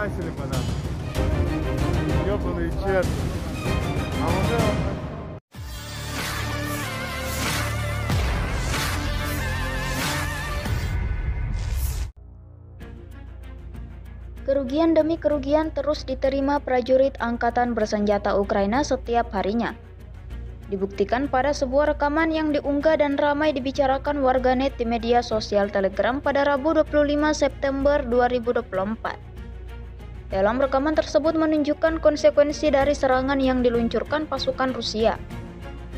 пидорасили по нам. Ёбаные черти. А вот это... Kerugian demi kerugian terus diterima prajurit Angkatan Bersenjata Ukraina setiap harinya. Dibuktikan pada sebuah rekaman yang diunggah dan ramai dibicarakan warganet di media sosial Telegram pada Rabu 25 September 2024. Dalam rekaman tersebut menunjukkan konsekuensi dari serangan yang diluncurkan pasukan Rusia.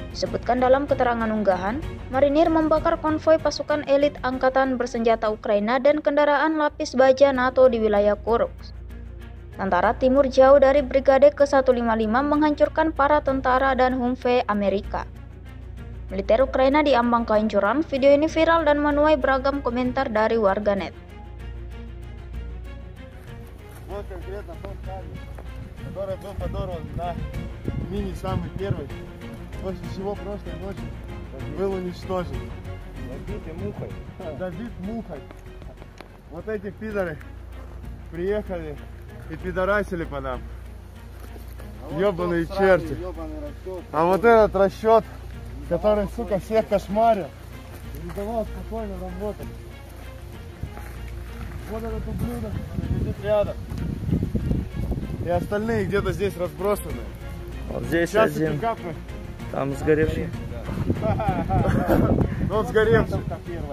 Disebutkan dalam keterangan unggahan, marinir membakar konvoi pasukan elit Angkatan Bersenjata Ukraina dan kendaraan lapis baja NATO di wilayah Kursk. Tentara Timur Jauh dari Brigade ke-155 menghancurkan para tentara dan Humvee Amerika. Militer Ukraina diambang kehancuran. Video ini viral dan menuai beragam komentar dari warganet. Вот конкретно тот камень, который был подорван на мини самый первый, после чего прошлой ночью был уничтожен. Забит мухой. Вот эти пидоры приехали и пидорасили по нам. Ёбаные черти. А вот этот расчет, который, сука, всех кошмарил, не давал спокойно работать. Вот этот ублюдок лежит рядом. И остальные где-то здесь разбросаны. Вот здесь сейчас один, пикапы. там сгоревший. Он сгоревший.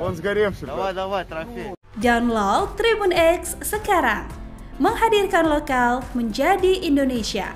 Он сгоревший. Давай, трофей. Download Tribun X sekarang, menghadirkan lokal menjadi Indonesia.